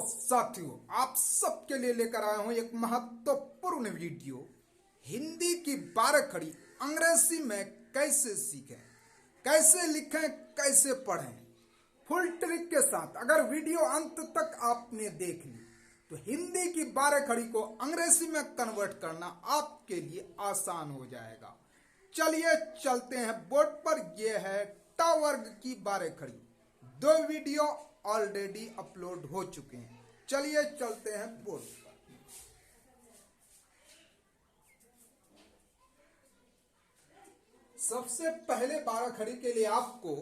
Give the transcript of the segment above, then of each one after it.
साथियों, आप सबके लिए लेकर आया हूं एक महत्वपूर्ण वीडियो। हिंदी की 12 खड़ी अंग्रेजी में कैसे सीखें, कैसे लिखें, कैसे पढ़ें, फुल ट्रिक के साथ। अगर वीडियो अंत तक आपने देख ली तो हिंदी की 12 खड़ी को अंग्रेजी में कन्वर्ट करना आपके लिए आसान हो जाएगा। चलिए चलते हैं बोर्ड पर। यह है ट वर्ग की 12 खड़ी। 2 वीडियो ऑलरेडी अपलोड हो चुके हैं। चलिए चलते हैं बोर्ड पर। सबसे पहले 12 खड़ी के लिए आपको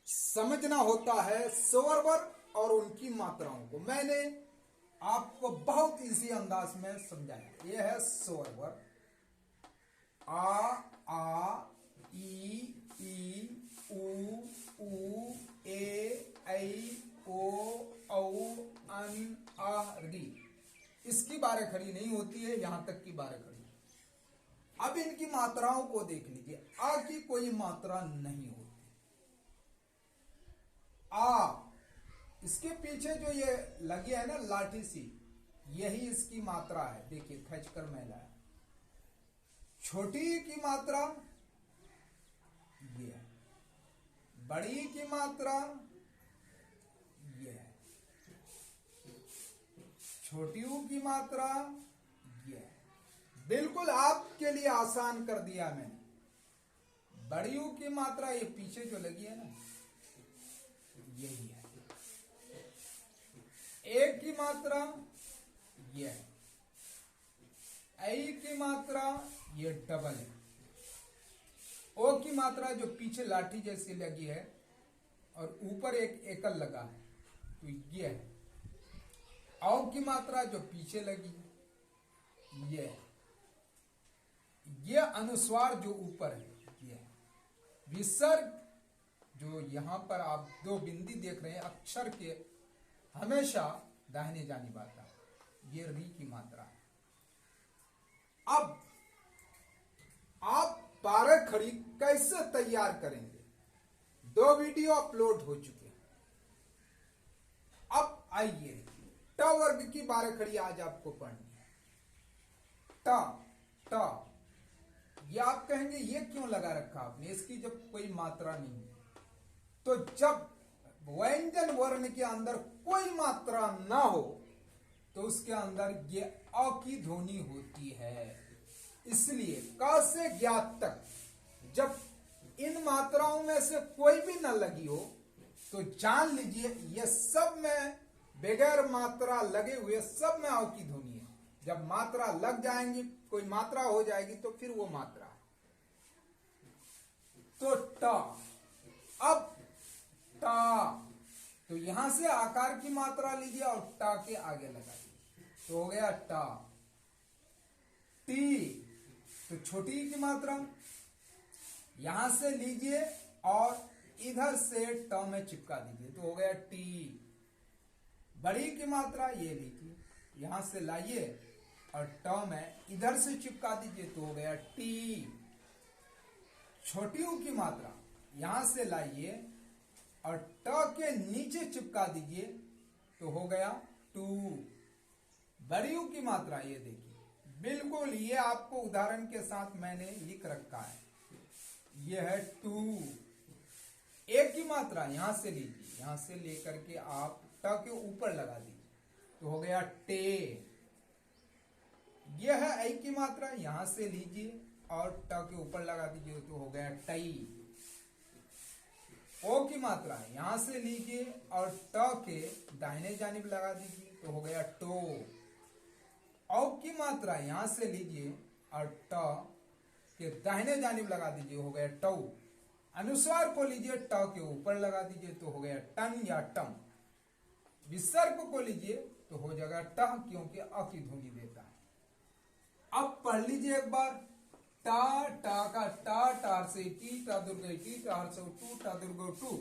समझना होता है स्वर वर्ग और उनकी मात्राओं को। मैंने आपको बहुत इजी अंदाज में समझाया। यह है स्वर वर्ग। आ ई उ ए ऐ ओ औ अन आ री। इसकी 12 खड़ी नहीं होती है, यहां तक की 12 खड़ी। अब इनकी मात्राओं को देख लीजिए। आ की कोई मात्रा नहीं होती। आ, इसके पीछे जो ये लगी है ना लाठी सी, यही इसकी मात्रा है। देखिए खींचकर मैं लाया। छोटी की मात्रा ये है, बड़ी की मात्रा ये है, छोटी ऊ की मात्रा ये है। बिल्कुल आपके लिए आसान कर दिया मैंने। बड़ी ऊ की मात्रा ये पीछे जो लगी है ना, यही है। एक की मात्रा ये है। ऐ की मात्रा ये डबल है। ओ की मात्रा जो पीछे लाठी जैसी लगी है और ऊपर एक एकल लगा है, तो ये है। औ की मात्रा जो पीछे लगी ये है। ये अनुस्वार जो ऊपर है ये है। विसर्ग जो यहां पर आप 2 बिंदी देख रहे हैं, अक्षर के हमेशा दाहिने जानिब आता है। ये री की मात्रा है। अब आप 12 खड़ी कैसे तैयार करेंगे? 2 वीडियो अपलोड हो चुके हैं। अब आइए ट वर्ग की 12 खड़ी आज आपको पढ़नी है। ट ये आप कहेंगे ये क्यों लगा रखा आपने, इसकी जब कोई मात्रा नहीं है। तो जब व्यंजन वर्ण के अंदर कोई मात्रा ना हो तो उसके अंदर ये अ की ध्वनि होती है। इसलिए क से ज्ञात तक जब इन मात्राओं में से कोई भी न लगी हो तो जान लीजिए ये सब में बगैर मात्रा लगे हुए सब में अ की ध्वनि है। जब मात्रा लग जाएंगी, कोई मात्रा हो जाएगी तो फिर वो मात्रा है। तो ट। अब टा, तो यहां से आकार की मात्रा लीजिए और टा के आगे लगा दीजिए, तो हो गया टा। टी, तो छोटी की मात्रा यहां से लीजिए और इधर से ट में चिपका दीजिए, तो हो गया टी। बड़ी की मात्रा ये लीजिए, यहां से लाइए और ट में इधर से चिपका दीजिए, तो हो गया टी। छोटी ऊ की मात्रा यहां से लाइए और ट के नीचे चिपका दीजिए, तो हो गया टू। बड़ी ऊ की मात्रा ये देखिए, बिल्कुल ये आपको उदाहरण के साथ मैंने लिख रखा है। ये है टू। एक की मात्रा यहां से लीजिए, यहां से लेकर के आप ट के ऊपर लगा दीजिए, तो हो गया टे। यह है ऐ की मात्रा, यहां से लीजिए और ट के ऊपर लगा दीजिए, तो हो गया टई। ओ की मात्रा यहां से लीजिए और ट के दाहिने जानिब लगा दीजिए, तो हो गया टो। औ की मात्रा यहां से लीजिए और ट के दाहिने जानिब लगा दीजिए, हो गया टौ। अनुस्वार को लीजिए, ट के ऊपर लगा दीजिए, तो हो गया टन या टम। विसर्ग को लीजिए तो हो जाएगा टह, क्योंकि अ की ध्वनि देता है। अब पढ़ लीजिए एक बार। टा, टा का टा, टार से टी, टा दुर्ग टी, टार से टू, टा दुर्ग टू।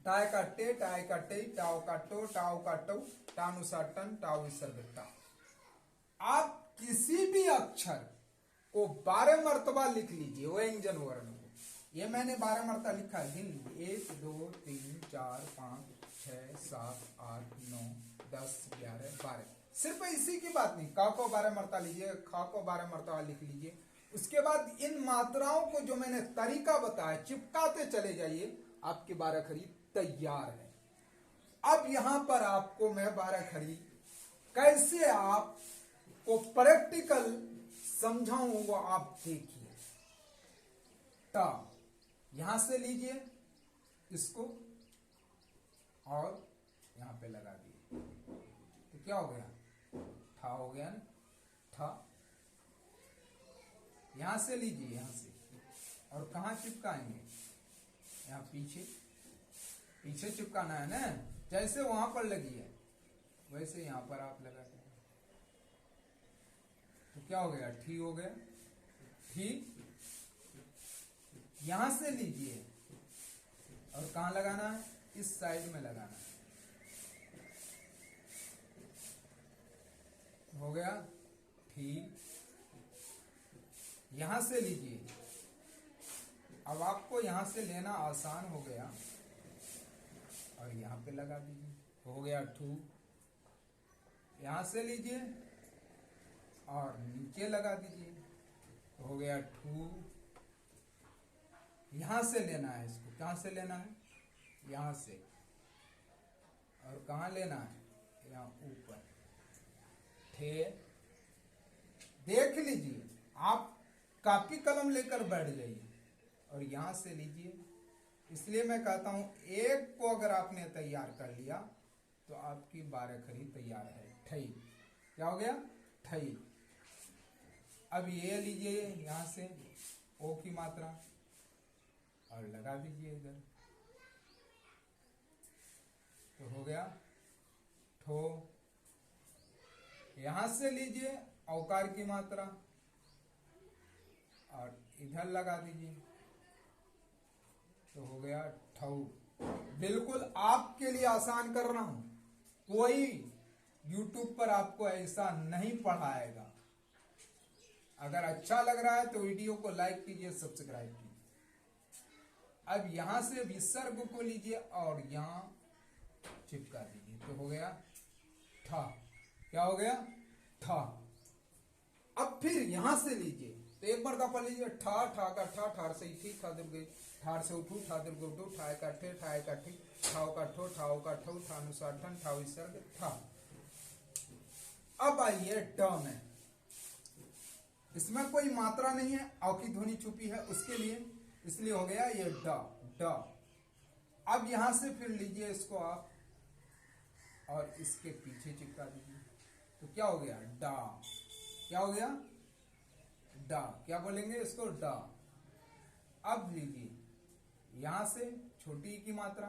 टाय का टे, टाय का टे, टाओ का टो, टाओ का टो, टानुसार टन, टाओ विसर्ग टा। आप किसी भी अक्षर को 12 मर्तबा लिख लीजिए व्यंजन वर्ण को। ये मैंने 12 मर्तबा लिखा है, गिन लीजिए। 1 2 3 4 5 6 7 8 9 10 10 11 12। सिर्फ इसी की बात नहीं, का को 12 मरतबा लीजिए, खा को 12 मरतबा लिख लीजिए। उसके बाद इन मात्राओं को जो मैंने तरीका बताया चिपकाते चले जाइए, आपकी 12 खड़ी तैयार है। अब यहां पर आपको मैं 12 खड़ी कैसे आपको प्रैक्टिकल समझाऊं वो आप देखिए। टा यहां से लीजिए इसको और यहां पे लगा दिए तो क्या हो गया, ठा हो गया ना, ठा। यहां से लीजिए, यहां से, और कहां चिपकाएंगे, यहां पीछे, पीछे चिपकाना है ना, जैसे वहां पर लगी है वैसे यहां पर आप लगा दें तो क्या हो गया, ठी हो गया। ठी यहां से लीजिए और कहां लगाना है, इस साइड में लगाना है, हो गया ठी। यहां से लीजिए, अब आपको यहां से लेना आसान हो गया और यहां पे लगा दीजिए, हो गया ठू। यहां से लीजिए और नीचे लगा दीजिए, हो गया ठू। यहां से लेना है इसको, कहां से लेना है, यहां से, और कहां लेना है, यहां ऊपर, ठे। देख लीजिए, आप कॉपी कलम लेकर बैठ जाइए और यहां से लीजिए। इसलिए मैं कहता हूं एक को अगर आपने तैयार कर लिया तो आपकी 12 खड़ी तैयार है। ठई क्या हो गया, ठई। अब ये लीजिए यहां से ओ की मात्रा और लगा दीजिए इधर, तो हो गया ठो। यहां से लीजिए औकार की मात्रा और इधर लगा दीजिए, तो हो गया ठऊ। बिल्कुल आपके लिए आसान कर रहा हूं, कोई YouTube पर आपको ऐसा नहीं पढ़ाएगा। अगर अच्छा लग रहा है तो वीडियो को लाइक कीजिए, सब्सक्राइब कीजिए। अब यहां से विसर्ग को लीजिए और यहां चिपका दीजिए, तो हो गया ठा। क्या हो गया, ठा। अब फिर यहां से लीजिए, तो एक बार दफा लीजिए, ठा, ठा का ठा, ठार से इठी, ठा दिल गई, ठार से उठू, ठा दिल गो उठू, ठाए का ठे, ठाए का ठी, ठाओ का ठो, ठाओ का ठो, ठानुसार ठन, ठाओ विसर्ग ठा। अब आइए ड में, इसमें कोई मात्रा नहीं है, औ की ध्वनि छुपी है उसके लिए, इसलिए हो गया ये ड, ड। अब यहां से फिर लीजिए इसको आप और इसके पीछे चिपका दीजिए, तो क्या हो गया, डा। क्या हो गया, डा। क्या बोलेंगे इसको, डा। अब लीजिए यहां से छोटी की मात्रा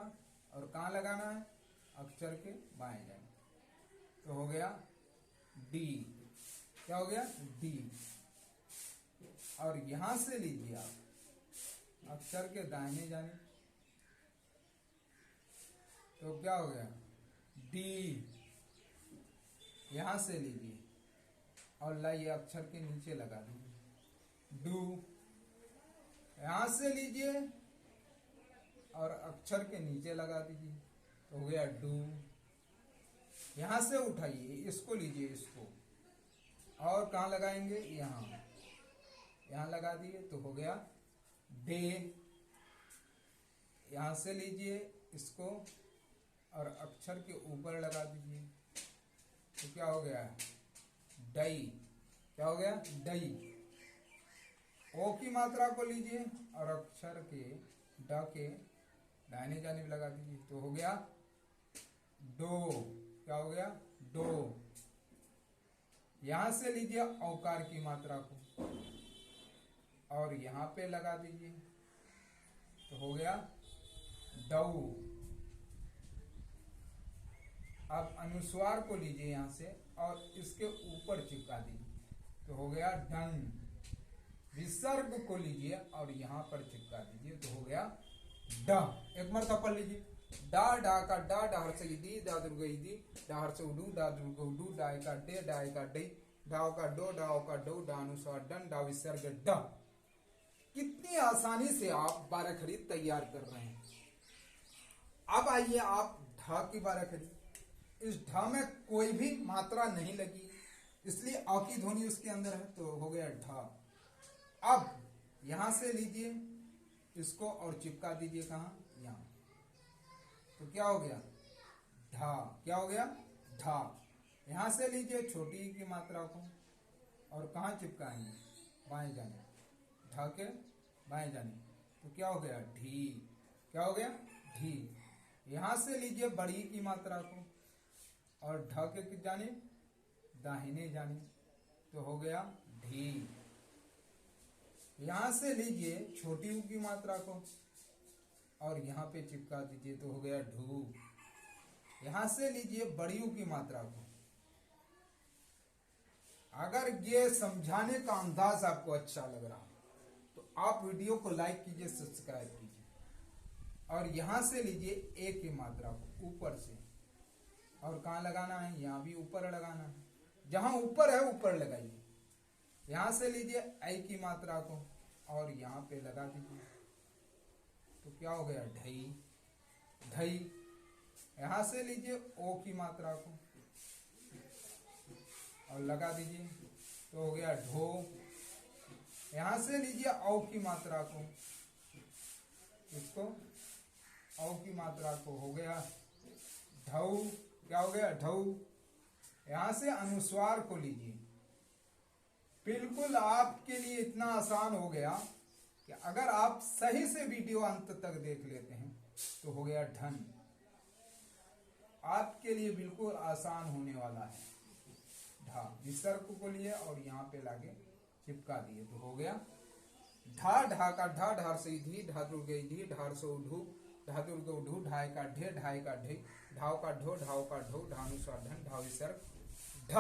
और कहां लगाना है, अक्षर के बाएं जाए, तो हो गया डी। क्या हो गया, डी। और यहां से लीजिए आप अक्षर के दाहिने जाने, तो क्या हो गया, डी। यहां से लीजिए और लाइए अक्षर के नीचे लगा दीजिए, डू। यहां से लीजिए और अक्षर के नीचे लगा दीजिए, तो हो गया डू। यहां से उठाइए, इसको लीजिए, इसको, और कहां लगाएंगे, यहां, यहां लगा दिए, तो हो गया डे। यहां से लीजिए इसको और अक्षर के ऊपर लगा दीजिए, तो क्या हो गया, डई। क्या हो गया, डई। ओ की मात्रा को लीजिए और अक्षर के ड के दाहिने जानिब लगा दीजिए, तो हो गया डो। क्या हो गया, डो। यहां से लीजिए औकार की मात्रा को और यहां पे लगा दीजिए, तो हो गया डऊ। अब अनुस्वार को लीजिए यहां से और इसके ऊपर चिपका दीजिए, तो हो गया डन। विसर्ग को लीजिए और यहां पर चिपका दीजिए, तो हो गया ड। एक मरतबा पढ़ लीजिए, डा, डा का डा, डाहर से दी, दा दुर्ग दी, डाहर से उडू, दा दुर्ग उडू, डाय का डे, डाय का डे, डाव का डो, डाव का डो, डानुसार डन, डा विसर्ग ड। कितनी आसानी से आप 12 खड़ी तैयार कर रहे हैं। अब आइए आप ढ की 12 खड़ी, इस ढ में कोई भी मात्रा नहीं लगी, इसलिए अ की ध्वनि उसके अंदर है, तो हो गया ढ। अब यहां से लीजिए इसको और चिपका दीजिए कहा, यहां, तो क्या हो गया ढा। क्या हो गया ढा। यहां से लीजिए छोटी ई की मात्रा को और कहा चिपकाएंगे, बाएं जाने, ढ के बाएं जाने, तो क्या हो गया ढी। क्या हो गया ढी। यहां से लीजिए बड़ी ई की मात्रा को और ढ के जाने दाहिने जाने, तो हो गया ढी। यहां से लीजिए छोटी ऊ की मात्रा को और यहां पे चिपका दीजिए, तो हो गया ढू। यहां से लीजिए बड़ी ऊ की मात्रा को। अगर ये समझाने का अंदाज आपको अच्छा लग रहा तो आप वीडियो को लाइक कीजिए, सब्सक्राइब कीजिए। और यहां से लीजिए ए की मात्रा को ऊपर से, और कहां लगाना है, यहां भी ऊपर लगाना है, जहां ऊपर है ऊपर लगाइए। यहां से लीजिए ऐ की मात्रा को और यहां पे लगा दीजिए, तो क्या हो गया ढई। ढई। यहां से लीजिए ओ की मात्रा को और लगा दीजिए, तो हो गया ढो। यहां से लीजिए औ की मात्रा को, इसको औ की मात्रा को, हो गया ढऊ। क्या हो गया ढऊ। यहां से अनुस्वार को लीजिए, बिल्कुल आपके लिए इतना आसान हो गया कि अगर आप सही से वीडियो अंत तक देख लेते हैं तो हो गया ढन। आपके लिए बिल्कुल आसान होने वाला है। ढा, विसर्ग को लिए और यहाँ पे लाके चिपका दिए, तो हो गया ढा। ढा का ढा, ढार से धी, धातु गई धी, ढार से उढू, धातु के उढू, ढाई का ढे, ढाई का ढे, ढाव का ढो, ढाव का ढो, ढानुस्वार धन, ढाव विसर्ग ढ।